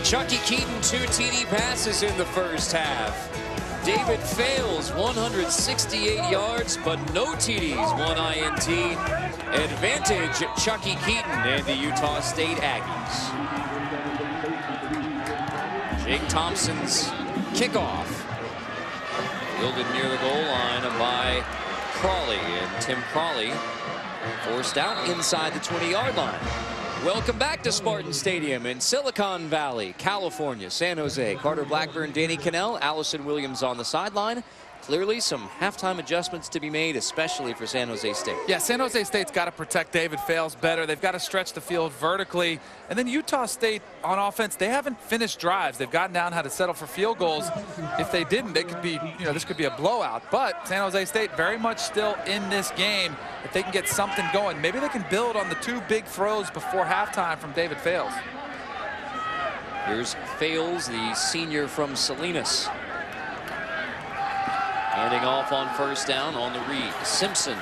Chucky Keaton, 2 TD passes in the first half. David Fales, 168 yards, but no TDs, 1 INT. Advantage Chucky Keaton and the Utah State Aggies. Jake Thompson's kickoff. Fielded near the goal line by Crawley, and Tim Crawley forced out inside the 20-yard line. Welcome back to Spartan Stadium in Silicon Valley, California, San Jose. Carter Blackburn, Danny Cannell, Allison Williams on the sideline. Clearly some halftime adjustments to be made, especially for San Jose State. Yeah, San Jose State's got to protect David Fales better. They've got to stretch the field vertically. And then Utah State on offense, they haven't finished drives. They've gotten down how to settle for field goals. If they didn't, it could be, this could be a blowout. But San Jose State very much still in this game. If they can get something going, maybe they can build on the 2 big throws before halftime from David Fales. Here's Fales, the senior from Salinas. Handing off on first down on the read. Simpson.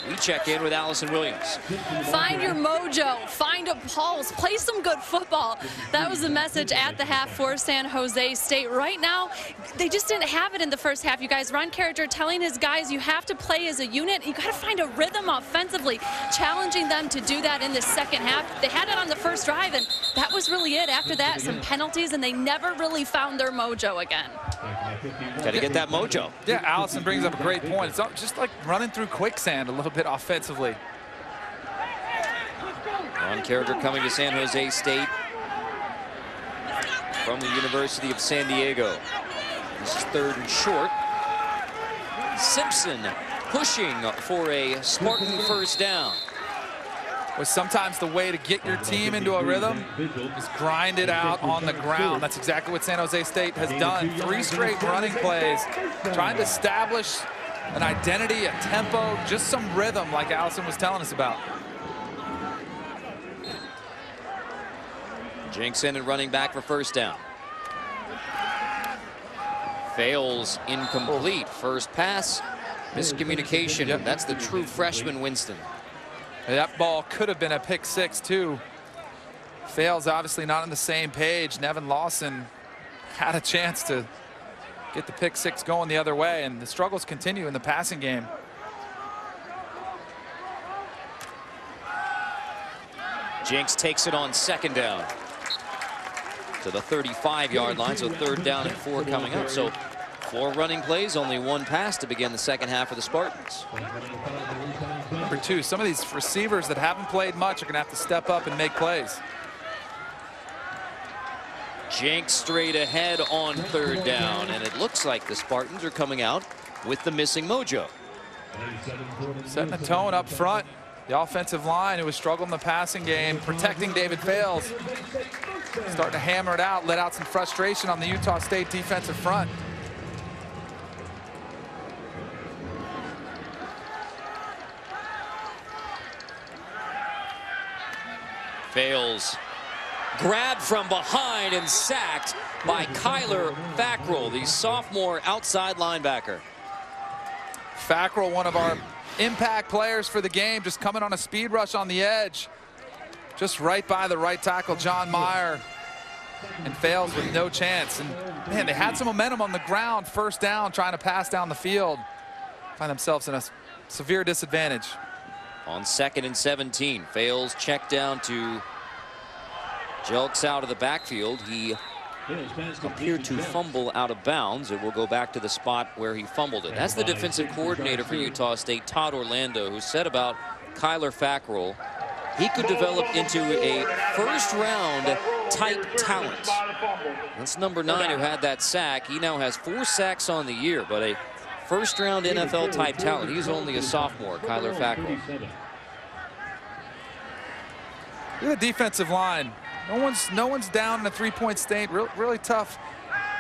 We check in with Allison Williams. Find your mojo, find a pulse, play some good football. That was the message at the half for San Jose State. Right now, they just didn't have it in the first half, you guys. Ron Carriger telling his guys, you have to play as a unit. You got to find a rhythm offensively, challenging them to do that in the second half. They had it on the first drive, and that was really it. After that, some penalties, and they never really found their mojo again. Got to get that mojo. Yeah, Allison brings up a great point. It's just like running through quicksand a little bit offensively. Ron Carriger coming to San Jose State from the University of San Diego. This is 3rd and short. Simpson pushing for a Spartan first down. Was sometimes the way to get your team into a rhythm is grind it out on the ground. That's exactly what San Jose State has done. 3 straight running plays, trying to establish an identity, a tempo, just some rhythm like Allison was telling us about. Jenks in and running back for first down. Fails incomplete. First pass, miscommunication. Yep. That's the true freshman Winston. That ball could have been a pick 6 too. Fails obviously not on the same page. Nevin Lawson had a chance to get the pick 6 going the other way, and the struggles continue in the passing game. Jenks takes it on second down to the 35-yard line, so 3rd down and 4 coming up. So 4 running plays, only 1 pass to begin the second half for the Spartans. Number 2, some of these receivers that haven't played much are going to have to step up and make plays. Jenks straight ahead on 3rd down, and it looks like the Spartans are coming out with the missing mojo. Setting the tone up front. The offensive line, who was struggling in the passing game, protecting David Fales, starting to hammer it out, let out some frustration on the Utah State defensive front. Fales grabbed from behind and sacked by Kyler Fackrell, the sophomore outside linebacker. Fackrell, one of our impact players for the game, just coming on a speed rush on the edge, just right by the right tackle, John Meyer, and Fales with no chance. And man, they had some momentum on the ground, first down, trying to pass down the field, find themselves in a severe disadvantage. On 2nd and 17, Fales check down to Jelks out of the backfield. He appeared to fumble out of bounds. It will go back to the spot where he fumbled it. That's the defensive coordinator for Utah State, Todd Orlando, who said about Kyler Fackrell, he could develop into a first-round type talent. That's number 9 who had that sack. He now has 4 sacks on the year, but a first-round NFL type talent. He's only a sophomore, Kyler Fackrell. Look at the defensive line. No one's down in a 3-point state. Really tough,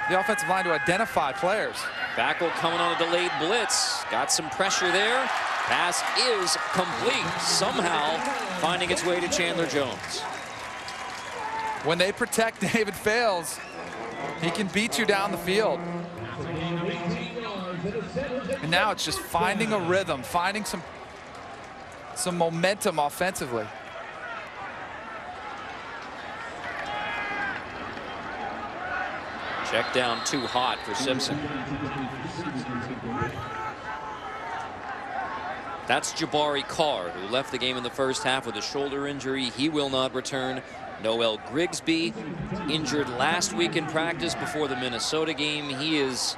the offensive line, to identify players. Fackrell coming on a delayed blitz. Got some pressure there. Pass is complete, somehow finding its way to Chandler Jones. When they protect David Fales, he can beat you down the field. And now it's just finding a rhythm, finding some momentum offensively. Check down too hot for Simpson. That's Jabari Carr, who left the game in the first half with a shoulder injury. He will not return. Noel Grigsby, injured last week in practice before the Minnesota game. He is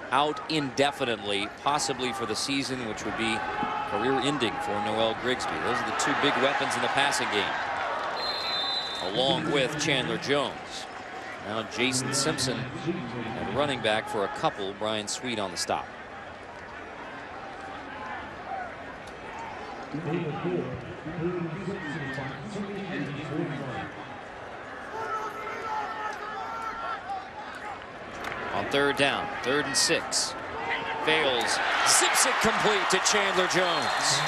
out indefinitely, possibly for the season, which would be career-ending for Noel Grigsby. Those are the two big weapons in the passing game, along with Chandler Jones. Now Jason Simpson at running back for a couple. Brian Sweet on the stop. On third down, 3rd and 6. Fails. Zips it complete to Chandler Jones.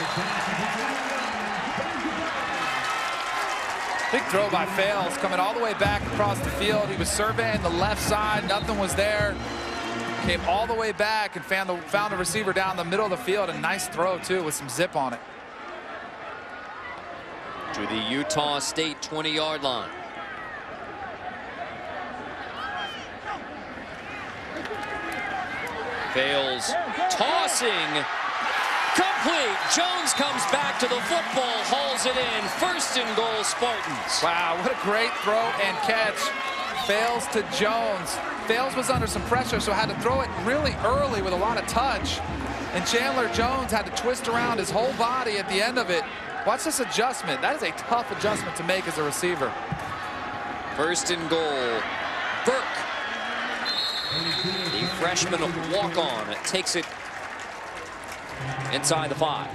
Big throw by Fales, coming all the way back across the field. He was surveying the left side. Nothing was there. Came all the way back and found the receiver down the middle of the field. A nice throw, too, with some zip on it. To the Utah State 20-yard line. Fails, tossing, complete. Jones comes back to the football, hauls it in. 1st and goal, Spartans. Wow, what a great throw and catch. Fails to Jones. Fales was under some pressure, so had to throw it really early with a lot of touch. And Chandler Jones had to twist around his whole body at the end of it. Watch this adjustment. That is a tough adjustment to make as a receiver. 1st and goal, Burke. The freshman walk-on takes it inside the 5.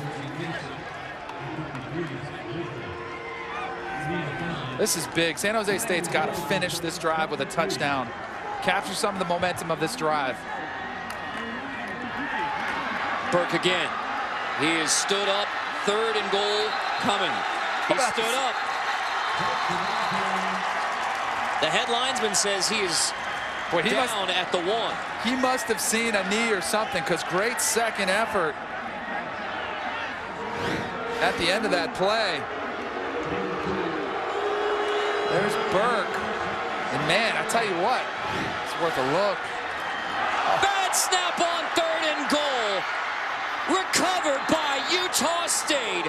This is big. San Jose State's got to finish this drive with a touchdown. Capture some of the momentum of this drive. Burke again. He is stood up. 3rd and goal coming. He stood up. The headlinesman says he is down at the 1. He must have seen a knee or something, because great second effort at the end of that play. There's Burke. And man, I tell you what, it's worth a look. Bad snap on 3rd and goal. Recovered by Utah State.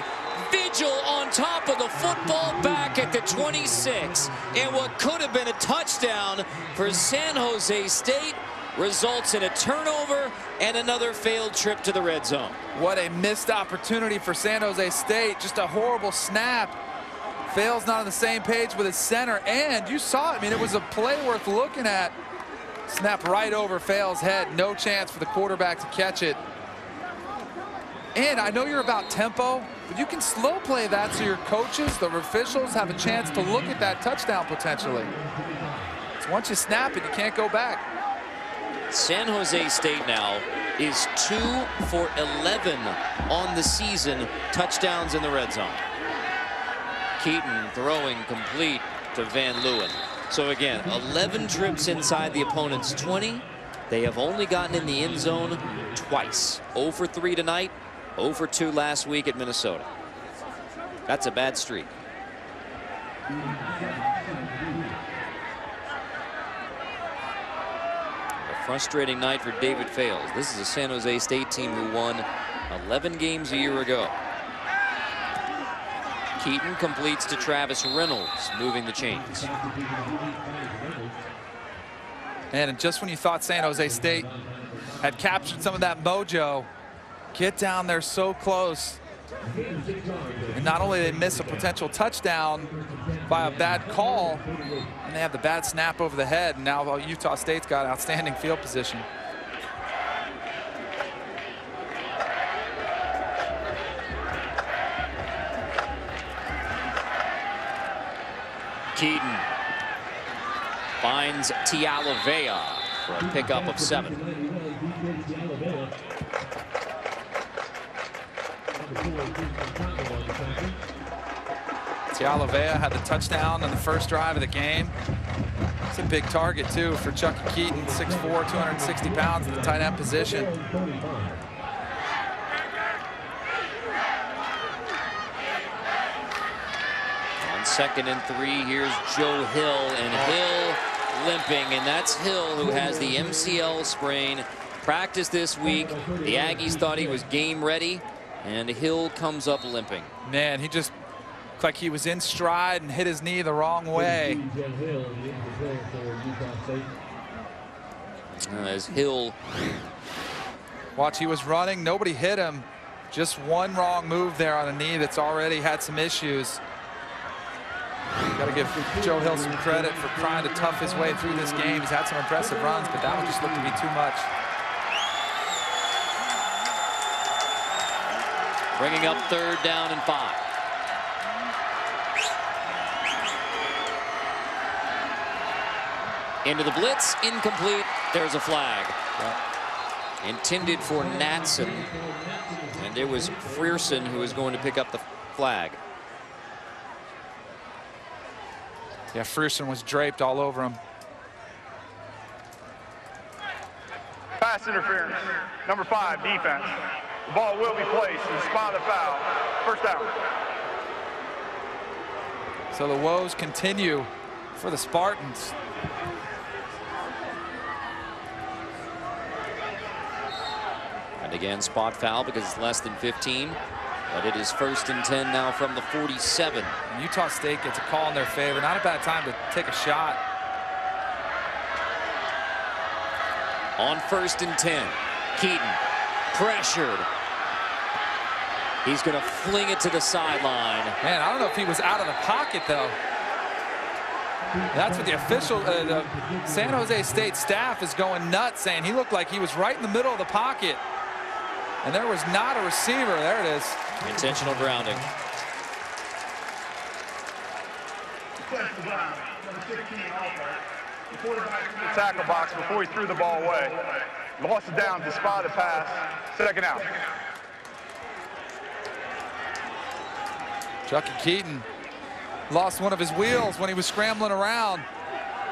Vigil on top of the football back at the 26. And what could have been a touchdown for San Jose State results in a turnover and another failed trip to the red zone. What a missed opportunity for San Jose State. Just a horrible snap. Fails not on the same page with his center. And you saw it. I mean, it was a play worth looking at. Snap right over Fails' head. No chance for the quarterback to catch it. And I know you're about tempo, but you can slow play that so your coaches, the officials, have a chance to look at that touchdown potentially. So once you snap it, you can't go back. San Jose State now is 2 for 11 on the season, touchdowns in the red zone. Keaton throwing complete to Van Leeuwen. So again, 11 trips inside the opponent's 20. They have only gotten in the end zone twice. 0 for 3 tonight. 0 for 2 last week at Minnesota. That's a bad streak. A frustrating night for David Fales. This is a San Jose State team who won 11 games a year ago. Keaton completes to Travis Reynolds, moving the chains. And just when you thought San Jose State had captured some of that mojo, get down there so close. And not only they miss a potential touchdown by a bad call, and they have the bad snap over the head, and now Utah State's got outstanding field position. Keaton finds Tialavea for a pickup of 7. Tialavea had the touchdown on the first drive of the game. It's a big target, too, for Chucky Keaton, 6'4", 260 pounds at the tight end position. On 2nd and 3, here's Joe Hill, and Hill limping, and that's Hill, who has the MCL sprain. Practice this week. The Aggies thought he was game ready, and Hill comes up limping. Man, he just looked like he was in stride and hit his knee the wrong way. As Hill, watch, he was running, nobody hit him. Just one wrong move there on a knee that's already had some issues. Got to give Joe Hill some credit for trying to tough his way through this game. He's had some impressive runs, but that one just looked to be too much. bringing up 3rd down and 5. Into the blitz, incomplete. There's a flag. Intended for Natson, and it was Frierson who was going to pick up the flag. Yeah, Frierson was draped all over him. Pass interference, number 5, defense. The ball will be placed in the spot of the foul. 1st down. So the woes continue for the Spartans. And again, spot foul because it's less than 15. But it is 1st and 10 now from the 47. And Utah State gets a call in their favor. Not a bad time to take a shot. On 1st and 10, Keaton pressured. He's going to fling it to the sideline. Man, I don't know if he was out of the pocket, though. That's what the official, the San Jose State staff is going nuts, saying he looked like he was right in the middle of the pocket. And there was not a receiver. There it is. Intentional grounding. Tackle box before he threw the ball away. Lost it down to spot the pass. 2nd out. Chucky Keaton lost one of his wheels when he was scrambling around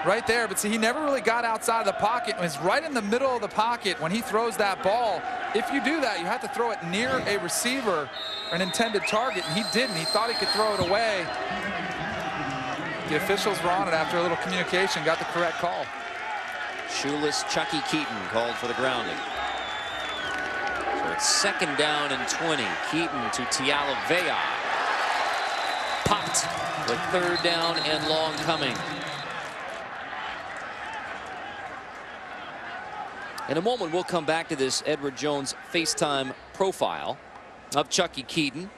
right there. But see, he never really got outside the pocket. It was right in the middle of the pocket when he throws that ball. If you do that, you have to throw it near a receiver, an intended target, and he didn't. He thought he could throw it away. The officials were on it after a little communication, got the correct call. Shoeless Chucky Keaton called for the grounding. So it's 2nd down and 20. Keaton to Tialavea. Popped with 3rd down and long coming. In a moment, we'll come back to this Edward Jones FaceTime profile of Chucky Keaton.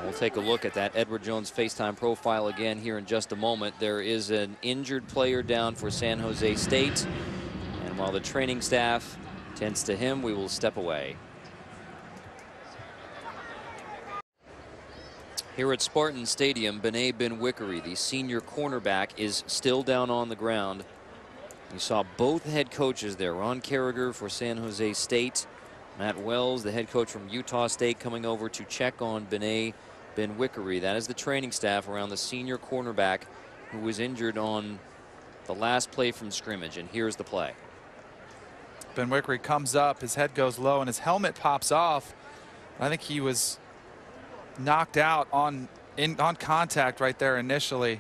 We'll take a look at that Edward Jones FaceTime profile again here in just a moment. There is an injured player down for San Jose State, and while the training staff tends to him, we will step away. Here at Spartan Stadium, Benet Ben-Wickery, the senior cornerback, is still down on the ground. You saw both head coaches there. Ron Carragher for San Jose State, Matt Wells, the head coach from Utah State, coming over to check on Benet Ben-Wickery. That is the training staff around the senior cornerback who was injured on the last play from scrimmage. And here's the play. Ben-Wickery comes up, his head goes low, and his helmet pops off. I think he was knocked out on contact right there initially.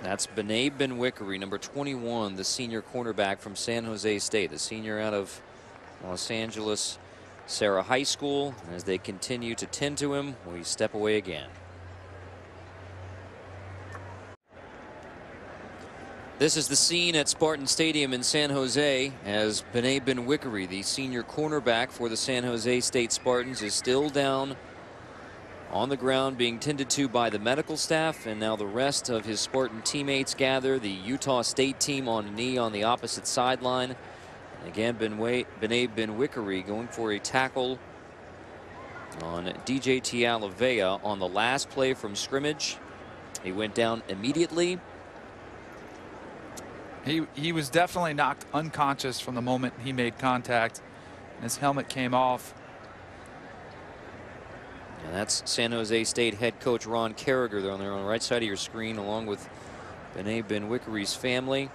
That's Benet Ben-Wickery, number 21, the senior cornerback from San Jose State, the senior out of Los Angeles Sarah High School. As they continue to tend to him, we step away again. This is the scene at Spartan Stadium in San Jose as Benet Ben-Wickery, the senior cornerback for the San Jose State Spartans, is still down on the ground being tended to by the medical staff, and now the rest of his Spartan teammates gather. The Utah State team on a knee on the opposite sideline. And again, Benet Ben-Wickery going for a tackle on DJ Tialavea on the last play from scrimmage. He went down immediately. He was definitely knocked unconscious from the moment he made contact, and his helmet came off. And that's San Jose State head coach Ron Carragher there on the right side of your screen, along with Benet Benwickery's family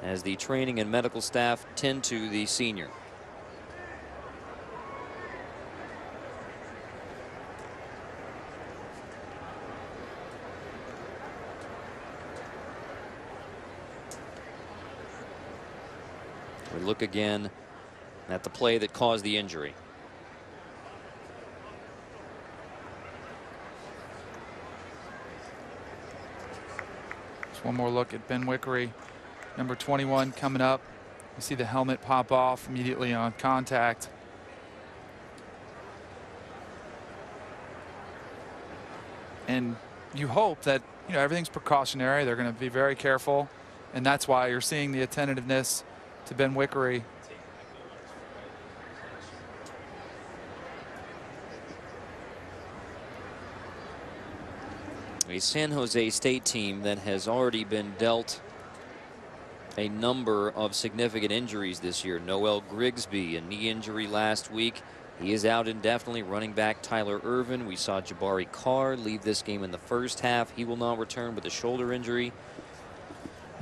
as the training and medical staff tend to the senior. We look again at the play that caused the injury. Just one more look at Benwickery, number 21 coming up. You see the helmet pop off immediately on contact. And you hope that, you know, everything's precautionary. They're going to be very careful, and that's why you're seeing the attentiveness to Benwickery. A San Jose State team that has already been dealt a number of significant injuries this year. Noel Grigsby, a knee injury last week. He is out indefinitely. Running back Tyler Irvin. We saw Jabari Carr leave this game in the first half. He will not return with a shoulder injury.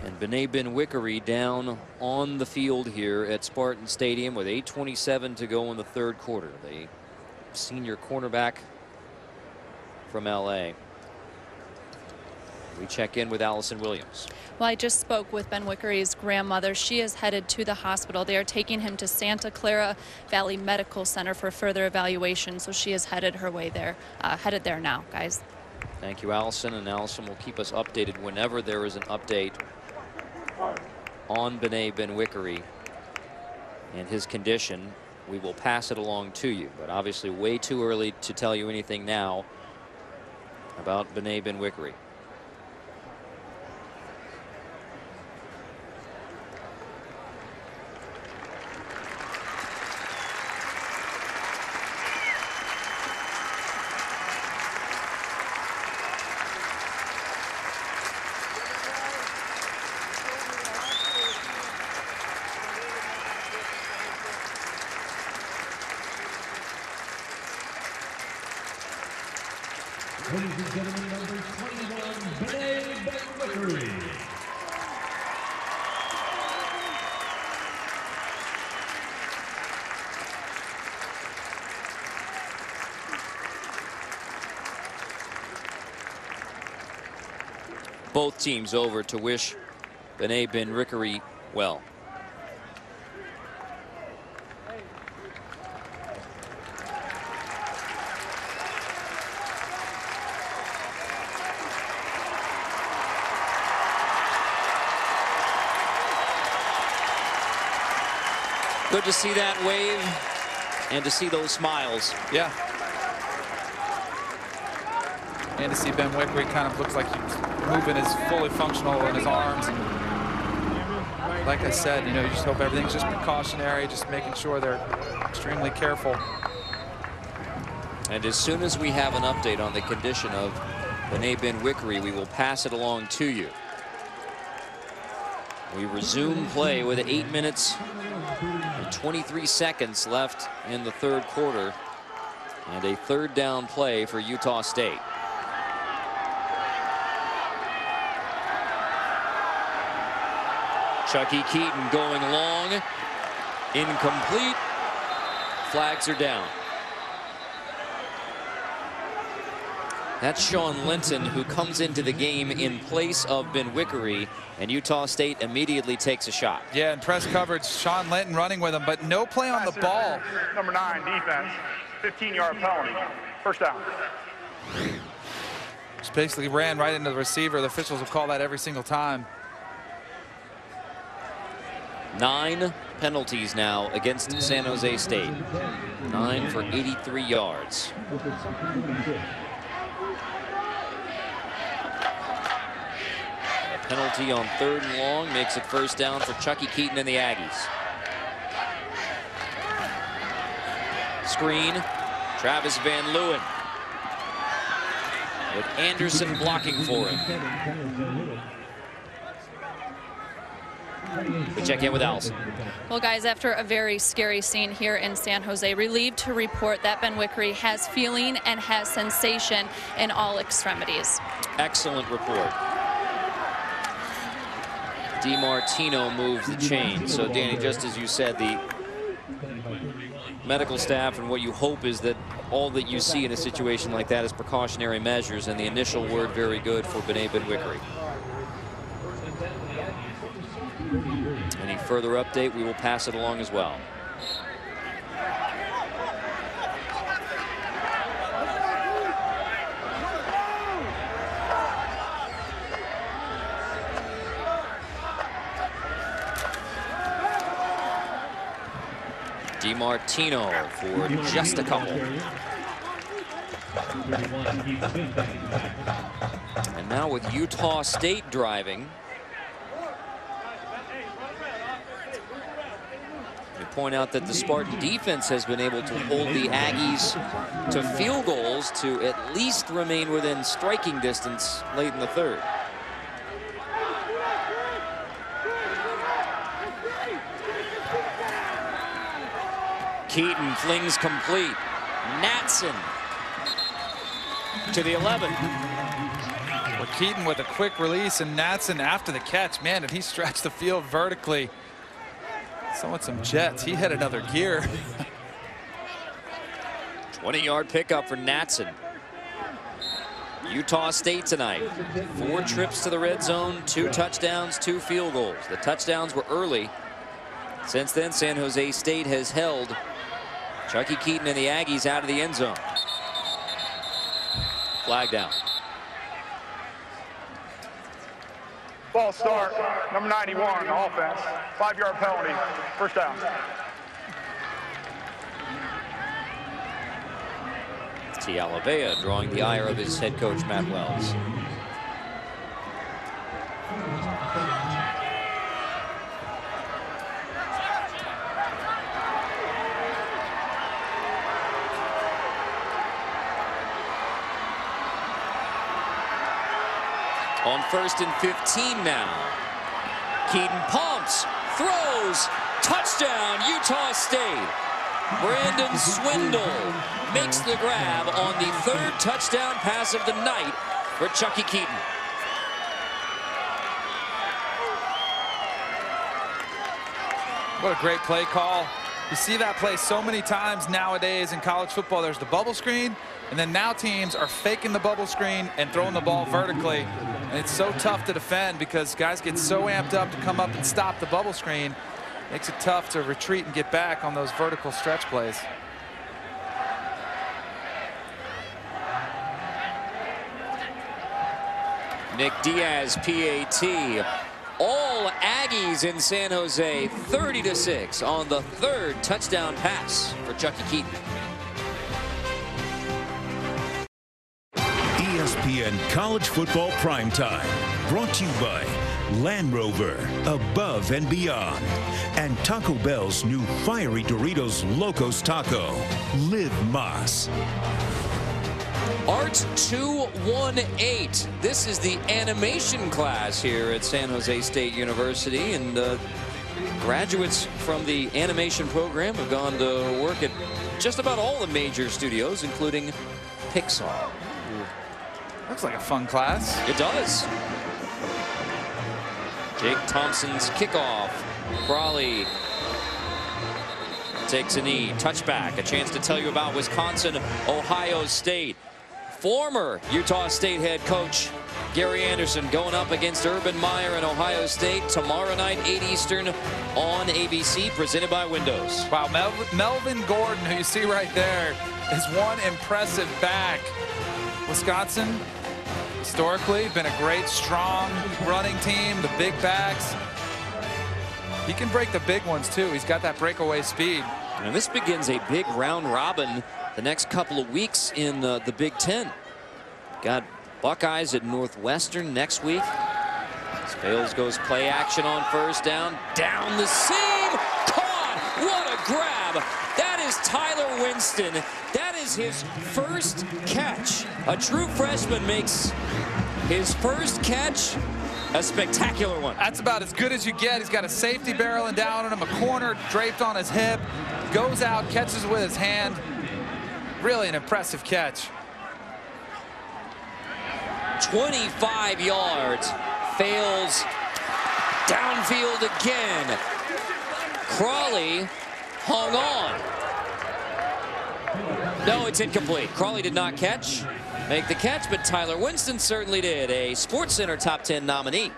And Benet Benwickery down on the field here at Spartan Stadium with 8:27 to go in the third quarter. The senior cornerback from LA. We check in with Allison Williams. Well, I just spoke with Benwickery's grandmother. She is headed to the hospital. They are taking him to Santa Clara Valley Medical Center for further evaluation. So she is headed her way there, headed there now, guys. Thank you, Allison. And Allison will keep us updated whenever there is an update on Benet Benwickery and his condition. We will pass it along to you, but obviously way too early to tell you anything now about Benet Benwickery. Ladies and gentlemen, number 21, Benet Benwickery. Both teams over to wish Benet Benwickery well. Good to see that wave and to see those smiles. Yeah. And to see Benwickery kind of looks like he's moving is fully functional in his arms. And like I said, you know, you just hope everything's just precautionary, just making sure they're extremely careful. And as soon as we have an update on the condition of Benet Benwickery, we will pass it along to you. We resume play with 8 minutes and 23 seconds left in the third quarter, and a third down play for Utah State. Chucky Keaton going long, incomplete. Flags are down. That's Sean Linton, who comes into the game in place of Benwickery, and Utah State immediately takes a shot. Yeah, in press coverage, Sean Linton running with him, but no play on the ball. Number 9, defense, 15-yard penalty, first down. Just basically ran right into the receiver. The officials will call that every single time. 9 penalties now against San Jose State. 9 for 83 yards. A penalty on 3rd and long makes it first down for Chucky Keaton and the Aggies. Screen, Travis Van Leeuwen with Anderson blocking for him. We check in with Allison. Well, guys, after a very scary scene here in San Jose, relieved to report that Benwickery has feeling and has sensation in all extremities. Excellent report. DiMartino moves the chain. So, Danny, just as you said, the medical staff and what you hope is that all that you see in a situation like that is precautionary measures, and the initial word very good for B'nai Ben-Wickery. Any further update, we will pass it along as well. DiMartino for just a couple. And now with Utah State driving, we point out that the Spartan defense has been able to hold the Aggies to field goals to at least remain within striking distance late in the third. Keaton flings complete. Natson to the 11. Well, Keaton with a quick release, and Natson after the catch. Man, did he stretch the field vertically. So with some jets, he hit another gear. 20-yard pickup for Natson. Utah State tonight. 4 trips to the red zone, 2 touchdowns, 2 field goals. The touchdowns were early. Since then, San Jose State has held Chucky Keaton and the Aggies out of the end zone. Flag down. Ball start, number 91, offense. 5-yard penalty, first down. Tialavea drawing the ire of his head coach, Matt Wells. On 1st and 15 now. Keaton pumps, throws, touchdown, Utah State. Brandon Swindle makes the grab on the 3rd touchdown pass of the night for Chucky Keaton. What a great play call. You see that play so many times nowadays in college football. There's the bubble screen, and then now teams are faking the bubble screen and throwing the ball vertically. And it's so tough to defend because guys get so amped up to come up and stop the bubble screen. Makes it tough to retreat and get back on those vertical stretch plays. Nick Diaz, PAT. All Aggies in San Jose, 30-6 on the 3rd touchdown pass for Chucky Keaton. ESPN College Football Primetime, brought to you by Land Rover, Above and Beyond, and Taco Bell's new Fiery Doritos Locos Taco. Live Mas. Art 218. This is the animation class here at San Jose State University, and graduates from the animation program have gone to work at just about all the major studios, including Pixar. Looks like a fun class. It does. Jake Thompson's kickoff. Crawley takes a knee. Touchback. A chance to tell you about Wisconsin, Ohio State. Former Utah State head coach Gary Anderson going up against Urban Meyer and Ohio State tomorrow night, 8 Eastern on ABC, presented by Windows. Wow, Melvin Gordon, who you see right there, is one impressive back. Wisconsin, historically, been a great, strong running team, the big backs. He can break the big ones, too. He's got that breakaway speed. And this begins a big round robin the next couple of weeks in the Big Ten. Got Buckeyes at Northwestern next week. Fales goes play action on 1st down. Down the seam. Caught. What a grab. That is Tyler Winston. That is his first catch. A true freshman makes his first catch a spectacular one. That's about as good as you get. He's got a safety barreling down on him, a corner draped on his hip. Goes out, catches with his hand. Really an impressive catch. 25 yards. Fails Downfield again. Crawley hung on. No, it's incomplete. Crawley did not make the catch, but Tyler Winston certainly did. A SportsCenter top 10 nominee.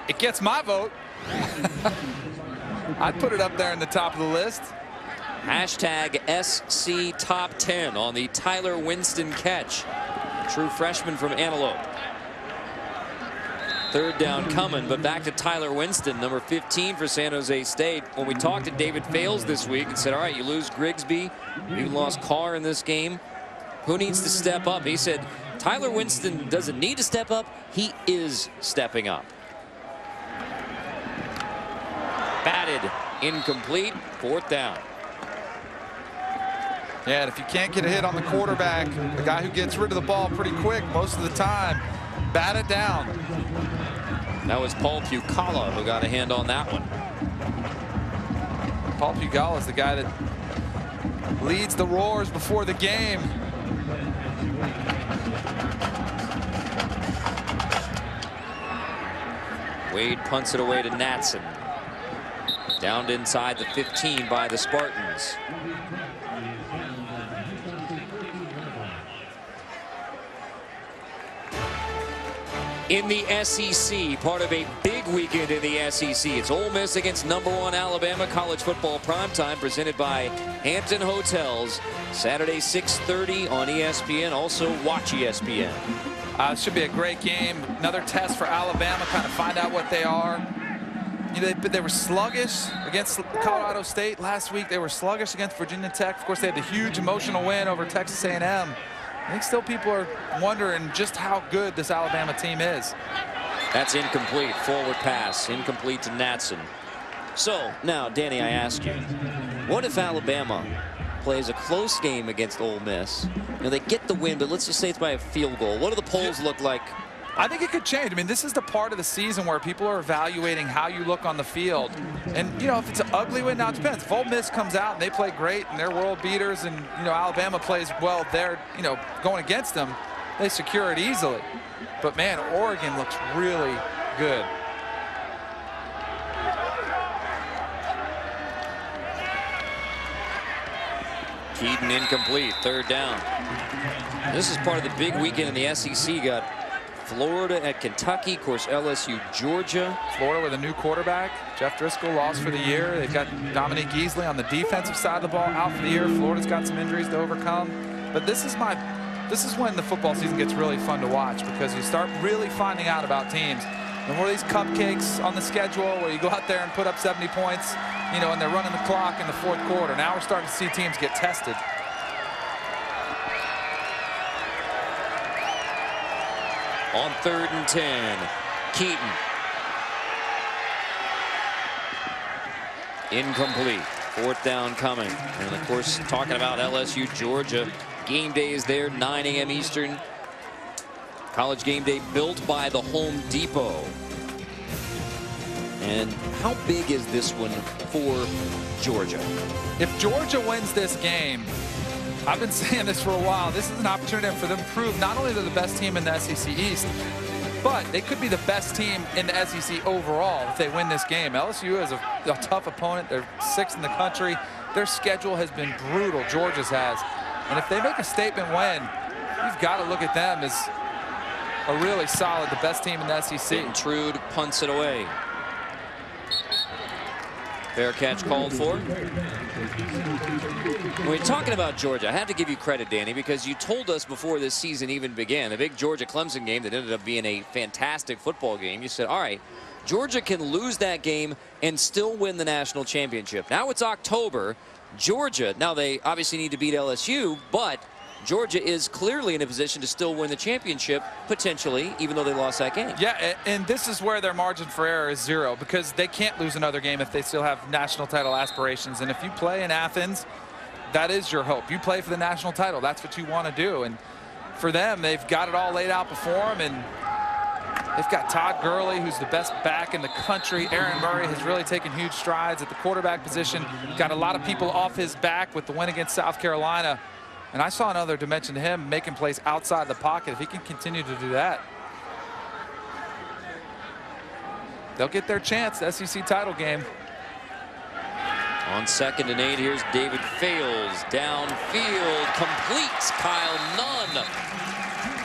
It gets my vote. I'd put it up there in the top of the list. Hashtag SC top 10 on the Tyler Winston catch. True freshman from Antelope. Third down coming, but back to Tyler Winston, number 15 for San Jose State. When we talked to David Fales this week and said, all right, you lose Grigsby, you lost Carr in this game. Who needs to step up? He said, Tyler Winston doesn't need to step up. He is stepping up. Batted, incomplete, fourth down. Yeah, and if you can't get a hit on the quarterback, the guy who gets rid of the ball pretty quick most of the time, bat it down. That was Paul Pucala who got a hand on that one. Paul Pucala is the guy that leads the roars before the game. Wade punts it away to Natson. Downed inside the 15 by the Spartans. In the SEC, part of a big weekend in the SEC. It's Ole Miss against #1 Alabama. College football primetime presented by Hampton Hotels. Saturday 6:30 on ESPN. Also watch ESPN. It should be a great game. Another test for Alabama, kind of find out what they are. You know, they were sluggish against Colorado State last week. They were sluggish against Virginia Tech. Of course, they had the huge emotional win over Texas A&M. I think still people are wondering just how good this Alabama team is. That's incomplete. Forward pass. Incomplete to Natson. So, now, Danny, I ask you, what if Alabama plays a close game against Ole Miss? You know, they get the win, but let's just say it's by a field goal. What do the polls look like? I think it could change. I mean, this is the part of the season where people are evaluating how you look on the field. And, you know, if it's an ugly win, now it depends. If Ole Miss comes out and they play great and they're world beaters and, you know, Alabama plays well, they're, you know, going against them, they secure it easily. But, man, Oregon looks really good. Keaton incomplete. Third down. This is part of the big weekend in the SEC. Got Florida at Kentucky, of course, LSU, Georgia. Florida with a new quarterback. Jeff Driscoll lost for the year. They've got Dominique Easley on the defensive side of the ball out for the year. Florida's got some injuries to overcome. But this is when the football season gets really fun to watch, because you start really finding out about teams. No more of these cupcakes on the schedule where you go out there and put up 70 points, you know, and they're running the clock in the fourth quarter. Now we're starting to see teams get tested. On 3rd and 10, Keaton. Incomplete. Fourth down coming. And of course, talking about LSU, Georgia. Game day is there, 9 a.m. Eastern. College game day built by the Home Depot. And how big is this one for Georgia? If Georgia wins this game, I've been saying this for a while, this is an opportunity for them to prove not only they're the best team in the SEC East, but they could be the best team in the SEC overall if they win this game. LSU is a tough opponent. They're 6th in the country. Their schedule has been brutal, Georgia's has. And if they make a statement win, you've got to look at them as a really solid, the best team in the SEC. Intrude punts it away. Fair catch called for. When we're talking about Georgia, I have to give you credit, Danny, because you told us before this season even began, the big Georgia-Clemson game that ended up being a fantastic football game. You said, all right, Georgia can lose that game and still win the national championship. Now it's October. Georgia, now they obviously need to beat LSU, but Georgia is clearly in a position to still win the championship, potentially, even though they lost that game. Yeah, and this is where their margin for error is 0, because they can't lose another game if they still have national title aspirations. And if you play in Athens, that is your hope. You play for the national title. That's what you want to do. And for them, they've got it all laid out before them. And they've got Todd Gurley, who's the best back in the country. Aaron Murray has really taken huge strides at the quarterback position. Got a lot of people off his back with the win against South Carolina. And I saw another dimension to him, making plays outside the pocket. If he can continue to do that. they'll get their chance, the SEC title game. On 2nd and 8, here's David Fales. Downfield, completes Kyle Nunn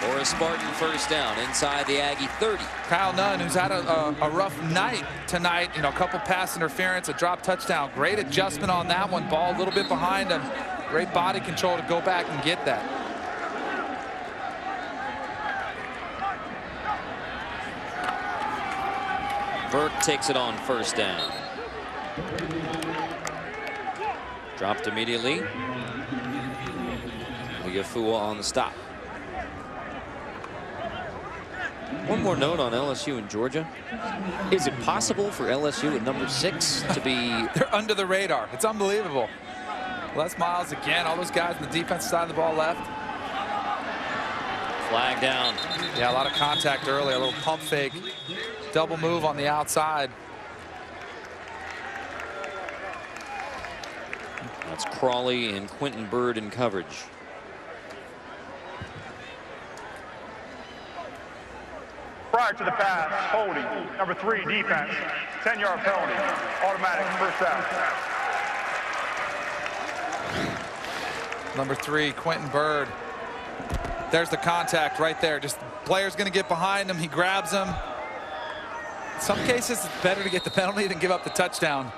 for a Spartan first down inside the Aggie 30. Kyle Nunn, who's had a rough night tonight, you know, a couple pass interference, a drop touchdown. Great adjustment on that one. Ball a little bit behind him. Great body control to go back and get that. Burke takes it on first down. Dropped immediately. Liafua on the stop. One more note on LSU and Georgia. Is it possible for LSU at number 6 to be... They're under the radar. It's unbelievable. Les Miles again. All those guys on the defensive side of the ball left. Flag down. Yeah, a lot of contact early. A little pump fake. Double move on the outside. That's Crawley and Quentin Bird in coverage. Prior to the pass, holding. Number 3, defense. 10-yard penalty. Automatic first down. Number 3, Quentin Bird. There's the contact right there. Just player's going to get behind him. He grabs him. In some cases, it's better to get the penalty than give up the touchdown.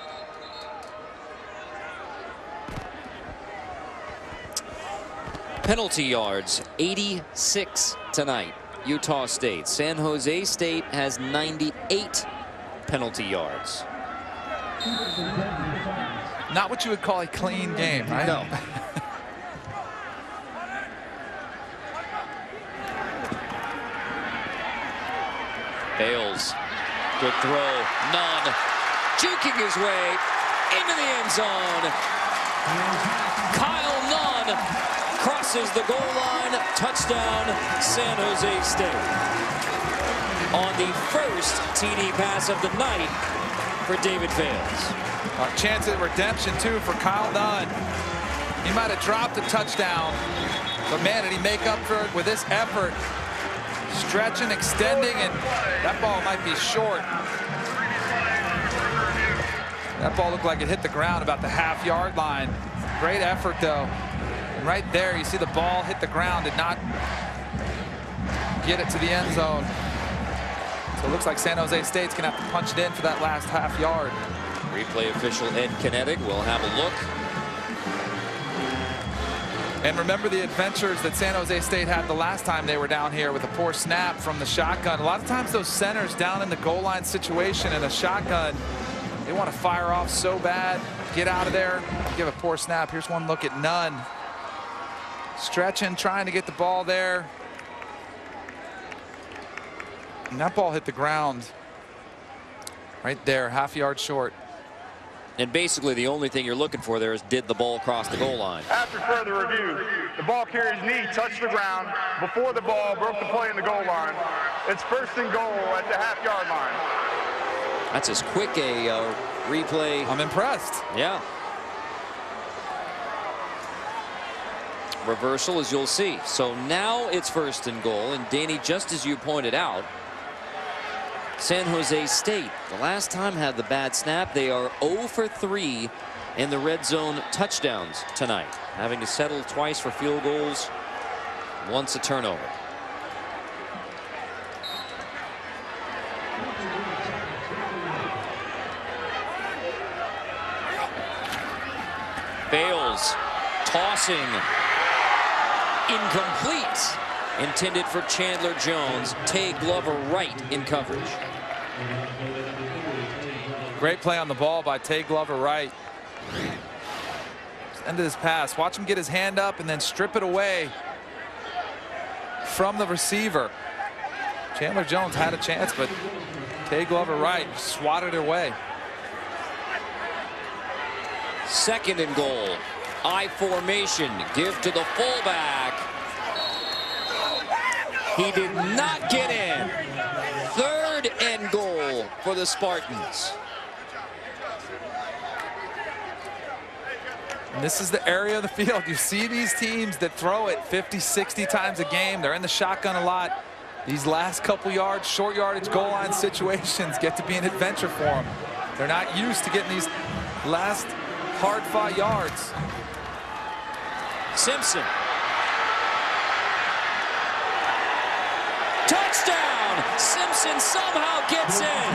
Penalty yards, 86 tonight. Utah State. San Jose State has 98 penalty yards. Not what you would call a clean game, right? No. Bales. Good throw. Nunn. Juking his way into the end zone. Kyle Nunn crosses the goal line. Touchdown, San Jose State. On the first TD pass of the night for David Fales. A chance at redemption, too, for Kyle Nunn. He might have dropped a touchdown, but, man, did he make up for it with this effort. Stretching, extending, and that ball might be short. That ball looked like it hit the ground about the half-yard line. Great effort, though. And right there, you see the ball hit the ground, did not get it to the end zone. So it looks like San Jose State's going to have to punch it in for that last half yard. Replay official Ed Kinetic will have a look. And remember the adventures that San Jose State had the last time they were down here with a poor snap from the shotgun. A lot of times those centers down in the goal line situation in a shotgun, they want to fire off so bad, get out of there, give a poor snap. Here's one look at Nunn. Stretching, trying to get the ball there. And that ball hit the ground right there, half yard short. And basically the only thing you're looking for there is, did the ball cross the goal line? After further review, the ball carrier's knee touched the ground before the ball broke the play in the goal line. It's first and goal at the half-yard line. That's as quick a replay. I'm impressed. Yeah. Reversal, as you'll see. So now it's first and goal. And Danny, just as you pointed out, San Jose State, the last time had the bad snap. They are 0 for 3 in the red zone touchdowns tonight, having to settle twice for field goals, once a turnover. Bales tossing, incomplete. Intended for Chandler Jones. Tay Glover right in coverage. Great play on the ball by Tay Glover right. End of this pass. Watch him get his hand up and then strip it away from the receiver. Chandler Jones had a chance, but Tay Glover right swatted it away. Second and goal. I formation. Give to the fullback. He did not get in. Third and goal for the Spartans. And this is the area of the field. You see these teams that throw it 50, 60 times a game. They're in the shotgun a lot. These last couple yards, short yardage goal line situations get to be an adventure for them. They're not used to getting these last hard-fought yards. Simpson. Touchdown! Simpson somehow gets in.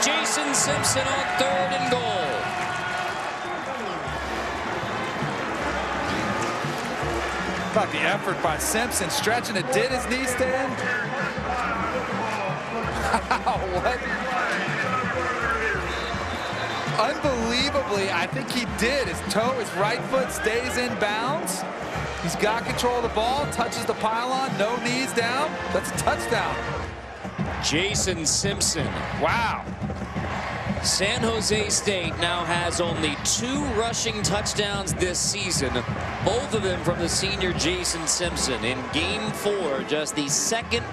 Jason Simpson on 3rd and goal. About the effort by Simpson, stretching it. Did his knee stand? What? Unbelievably, I think he did. His toe, his right foot stays in bounds. He's got control of the ball, touches the pylon, no knees down. That's a touchdown. Jason Simpson. Wow. San Jose State now has only 2 rushing touchdowns this season, both of them from the senior Jason Simpson. In game 4, just the 2nd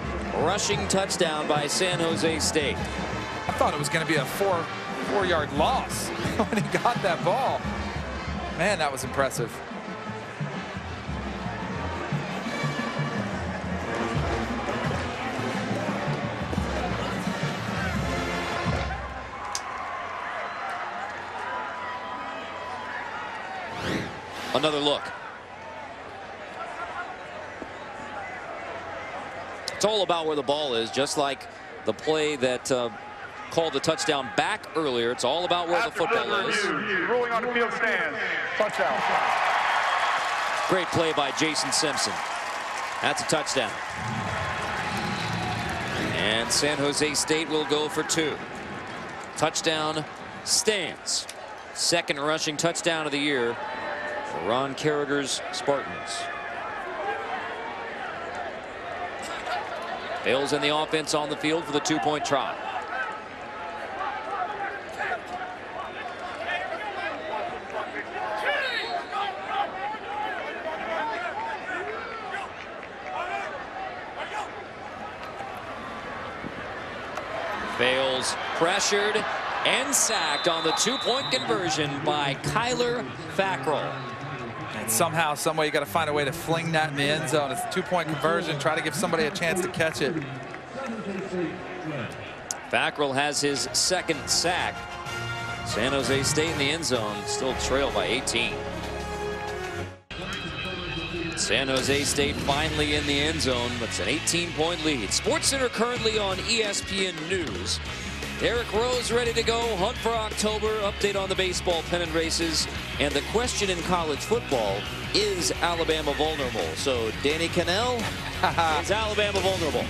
rushing touchdown by San Jose State. I thought it was going to be a four-yard loss when he got that ball. Man, that was impressive. Another look. It's all about where the ball is, just like the play that called the touchdown back earlier. It's all about where the football is. Ruling on the field stands. Touchdown. Great play by Jason Simpson. That's a touchdown. And San Jose State will go for 2. Touchdown stands. 2nd rushing touchdown of the year for Ron Carragher's Spartans. Bales in the offense on the field for the 2-point try. Bales pressured and sacked on the 2-point conversion by Kyler Fackrell. And somehow, some way, you got to find a way to fling that in the end zone. It's a 2-point conversion. Try to give somebody a chance to catch it. Fackrell has his 2nd sack. San Jose State in the end zone, still trail by 18. San Jose State finally in the end zone, but it's an 18-point lead. SportsCenter currently on ESPN News. Derrick Rose ready to go. Hunt for October. Update on the baseball pennant races. And the question in college football, is Alabama vulnerable? So Danny Cannell, is Alabama vulnerable?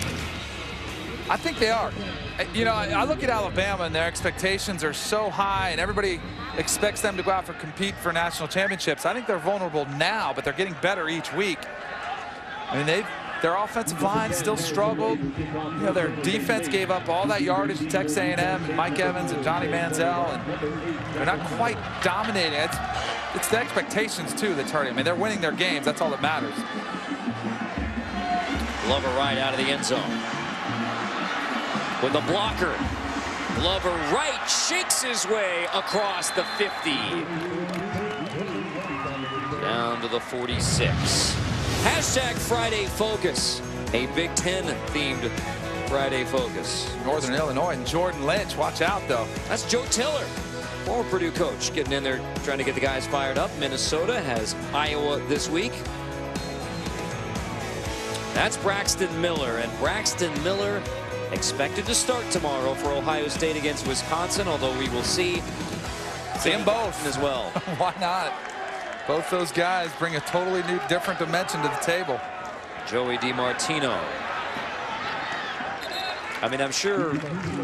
I think they are. You know, I look at Alabama and their expectations are so high and everybody expects them to go out for compete for national championships. I think they're vulnerable now, but they're getting better each week. I mean, their offensive line still struggled. You know, their defense gave up all that yardage to Texas A&M and Mike Evans and Johnny Manziel, and they're not quite dominating. It's the expectations, too, that's hurting. I mean, they're winning their games. That's all that matters. Glover right out of the end zone. With the blocker. Glover right shakes his way across the 50. Down to the 46. Hashtag Friday Focus, a Big Ten themed Friday Focus. Northern Illinois and Jordan Lynch, watch out though. That's Joe Tiller, former Purdue coach, getting in there trying to get the guys fired up. Minnesota has Iowa this week. That's Braxton Miller, and Braxton Miller expected to start tomorrow for Ohio State against Wisconsin, although we will see them both as well. Why not? Both those guys bring a totally new, different dimension to the table. Joey DiMartino. I mean, I'm sure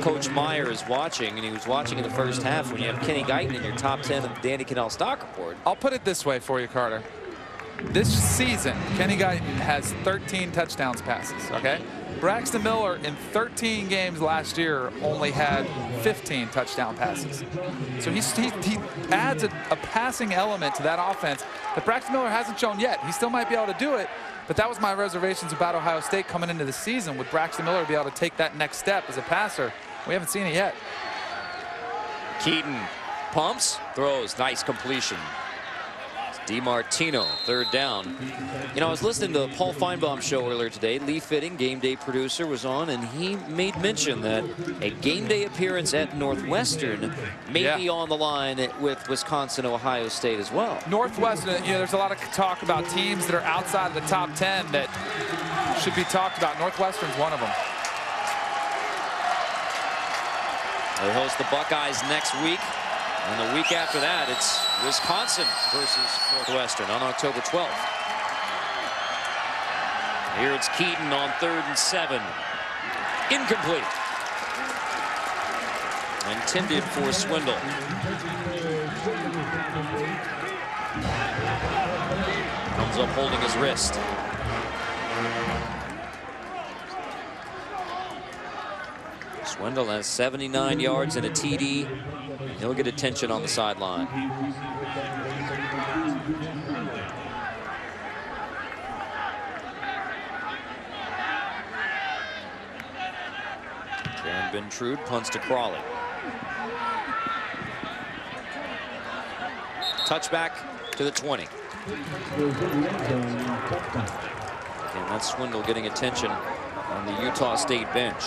Coach Meyer is watching, and he was watching in the first half when you have Kenny Guyton in your top 10 of the Danny Cannell stock report. I'll put it this way for you, Carter. This season, Kenny Guyton has 13 touchdowns passes, okay? Braxton Miller in 13 games last year only had 15 touchdown passes. So he adds a passing element to that offense that Braxton Miller hasn't shown yet. He still might be able to do it, but that was my reservations about Ohio State coming into the season. Would Braxton Miller be able to take that next step as a passer? We haven't seen it yet. Keaton pumps, throws, nice completion. DiMartino, third down. You know, I was listening to the Paul Feinbaum show earlier today. Lee Fitting, game day producer, was on, and he made mention that a game day appearance at Northwestern may be on the line with Wisconsin, Ohio State as well. Northwestern, you know, there's a lot of talk about teams that are outside of the top 10 that should be talked about. Northwestern's one of them. They host the Buckeyes next week. And the week after that, it's Wisconsin versus Northwestern on October 12th. Here it's Keaton on 3rd and 7. Incomplete. Intended for Swindle. Comes up holding his wrist. Swindle has 79 yards and a TD. He'll get attention on the sideline. Jaron Bentrude punts to Crawley. Touchback to the 20. And that's Swindle getting attention on the Utah State bench.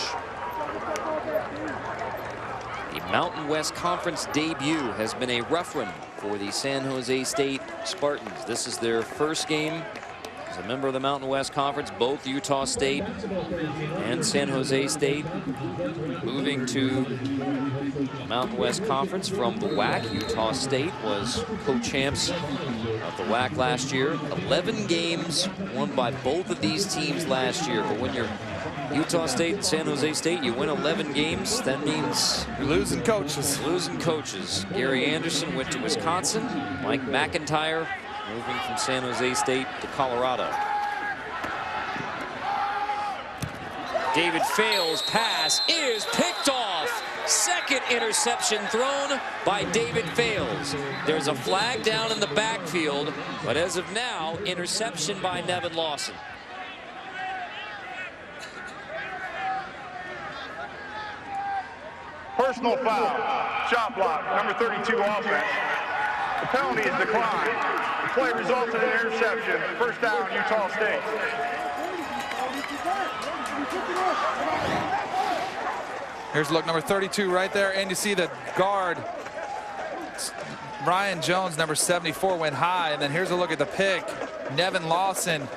The Mountain West Conference debut has been a rough one for the San Jose State Spartans. This is their first game as a member of the Mountain West Conference. Both Utah State and San Jose State moving to the Mountain West Conference from the WAC. Utah State was co-champs of the WAC last year. 11 games won by both of these teams last year. But when you're Utah State and San Jose State, you win 11 games. That means you're losing coaches. Losing coaches. Gary Anderson went to Wisconsin. Mike McIntyre moving from San Jose State to Colorado. David Fales' pass is picked off. Second interception thrown by David Fales. There's a flag down in the backfield, but as of now, interception by Nevin Lawson. Personal foul, shot block, number 32 offense. The penalty is declined. The play resulted in an interception. First down, Utah State. Here's look number 32 right there, and you see the guard Ryan Jones, number 74, went high, and then here's a look at the pick. Nevin Lawson,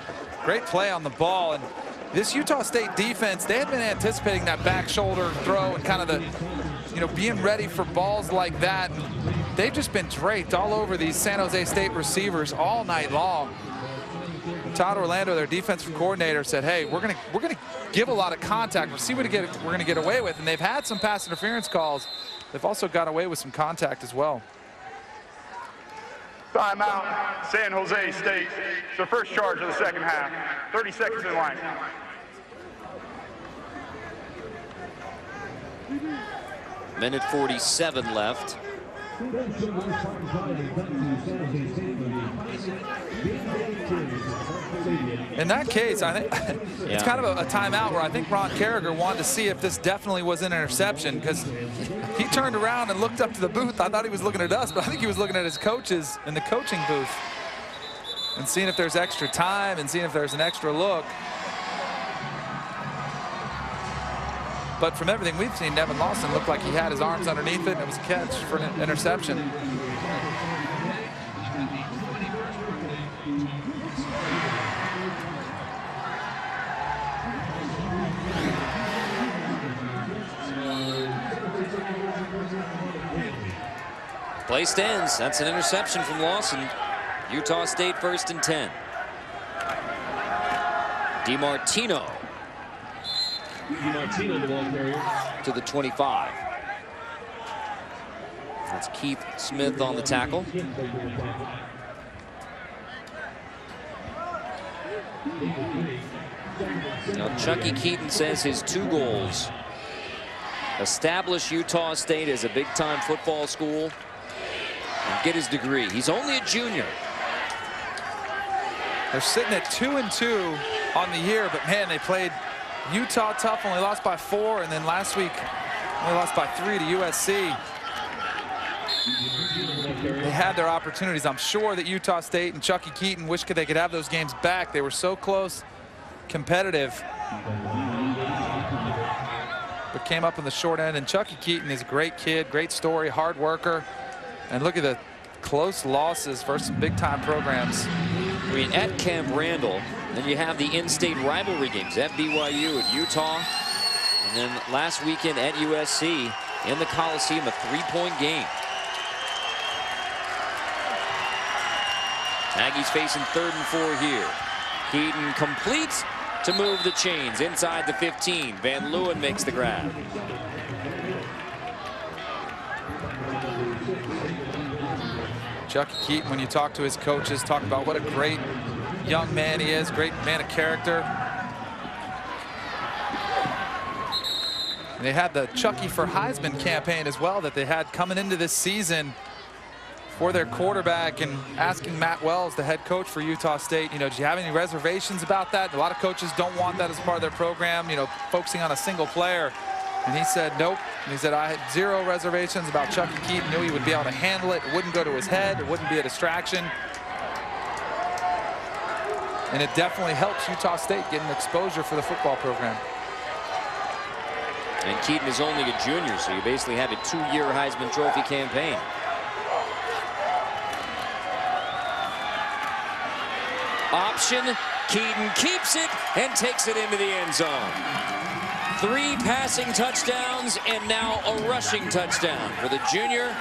great play on the ball. And this Utah State defense, they had been anticipating that back shoulder throw and kind of the, you know, being ready for balls like that. And they've just been draped all over these San Jose State receivers all night long. Todd Orlando, their defensive coordinator, said, hey, we're gonna give a lot of contact. We'll see what we're gonna get away with. And they've had some pass interference calls. They've also got away with some contact as well. Timeout, San Jose State. It's their first charge of the second half. 30 seconds in line. Minute 47 left. In that case, I think it's kind of a timeout where I think Ron Carragher wanted to see if this definitely was an interception, because he turned around and looked up to the booth. I thought he was looking at us, but I think he was looking at his coaches in the coaching booth and seeing if there's extra time and seeing if there's an extra look. But from everything we've seen, Nevin Lawson looked like he had his arms underneath it, and it was a catch for an interception. Play stands. That's an interception from Lawson. Utah State 1st and 10. DiMartino DiMartino, the ball carrier. To the 25. That's Keith Smith on the tackle. Now Chucky Keaton says his 2 goals: establish Utah State as a big-time football school and get his degree. He's only a junior. They're sitting at 2-2 on the year, but man, they played Utah tough, only lost by 4, and then last week only lost by 3 to USC. they had their opportunities. I'm sure that Utah State and Chucky Keaton wish they could have those games back. They were so close, competitive, but came up in the short end. And Chucky Keaton is a great kid, great story, hard worker. And look at the close losses versus big-time programs. I mean, at Camp Randall, then you have the in-state rivalry games at BYU, at Utah, and then last weekend at USC in the Coliseum, a 3-point game. Aggies facing 3rd and 4 here. Keaton completes to move the chains inside the 15. Van Leeuwen makes the grab. Chucky Keaton, when you talk to his coaches, talk about what a great young man he is, great man of character. And they had the Chucky for Heisman campaign as well that they had coming into this season for their quarterback, and asking Matt Wells, the head coach for Utah State, you know, do you have any reservations about that? A lot of coaches don't want that as part of their program, you know, focusing on a single player. And he said, nope. And he said, I had 0 reservations about Chucky Keaton. Knew he would be able to handle it. It wouldn't go to his head. It wouldn't be a distraction. And it definitely helps Utah State getting exposure for the football program. And Keaton is only a junior, so you basically have a 2-year Heisman Trophy campaign. Option, Keaton keeps it and takes it into the end zone. 3 passing touchdowns and now a rushing touchdown for the junior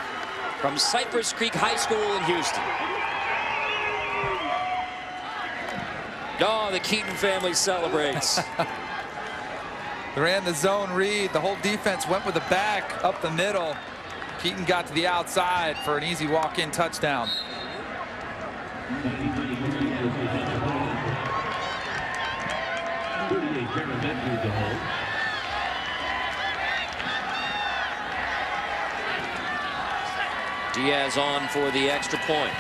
from Cypress Creek High School in Houston. Oh, the Keaton family celebrates. They ran the zone read. The whole defense went with the back up the middle. Keaton got to the outside for an easy walk-in touchdown. Diaz on for the extra point.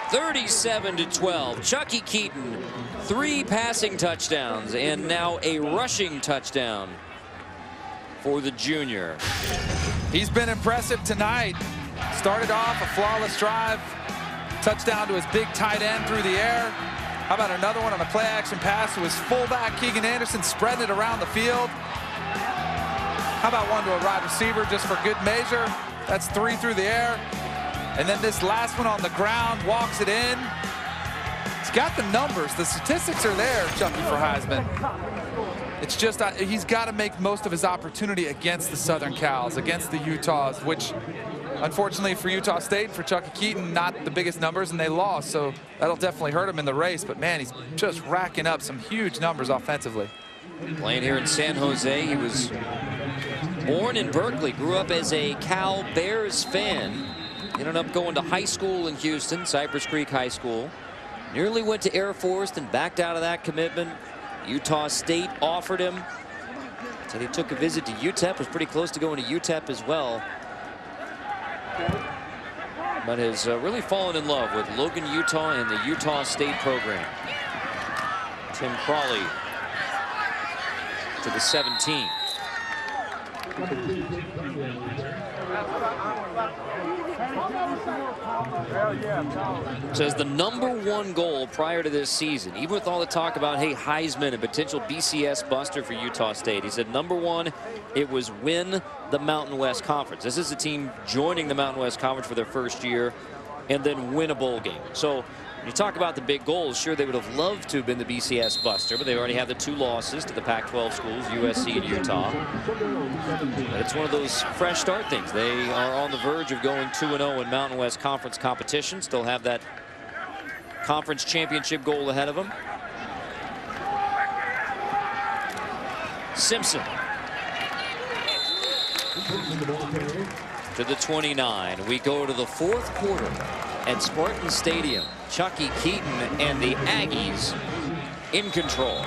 37-12. Chucky Keaton, 3 passing touchdowns and now a rushing touchdown for the junior. He's been impressive tonight. Started off a flawless drive, touchdown to his big tight end through the air. How about another one on a play action pass to his fullback Keegan Anderson, spreading it around the field. How about one to a wide receiver just for good measure? That's 3 through the air. And then this last one on the ground, walks it in. He's got the numbers. The statistics are there, Chucky for Heisman. It's just he's got to make most of his opportunity against the Southern Cals, against the Utahs, which unfortunately for Utah State, for Chucky Keaton, not the biggest numbers, and they lost. So that'll definitely hurt him in the race. But man, he's just racking up some huge numbers offensively. Playing here in San Jose, he was born in Berkeley, grew up as a Cal Bears fan. Ended up going to high school in Houston, Cypress Creek High School. Nearly went to Air Force and backed out of that commitment. Utah State offered him. Said he took a visit to UTEP, was pretty close to going to UTEP as well. But has really fallen in love with Logan, Utah and the Utah State program. Tim Crawley to the 17. Says the #1 goal prior to this season, even with all the talk about, hey, Heisman and potential BCS buster for Utah State, he said #1, it was win the Mountain West Conference. This is a team joining the Mountain West Conference for their first year and then win a bowl game. So when you talk about the big goals, sure, they would have loved to have been the BCS buster, but they already have the 2 losses to the Pac-12 schools, USC and Utah. But it's one of those fresh start things. They are on the verge of going 2-0 in Mountain West Conference competition. Still have that conference championship goal ahead of them. Simpson to the 29. We go to the 4th quarter at Spartan Stadium. Chucky Keaton and the Aggies in control.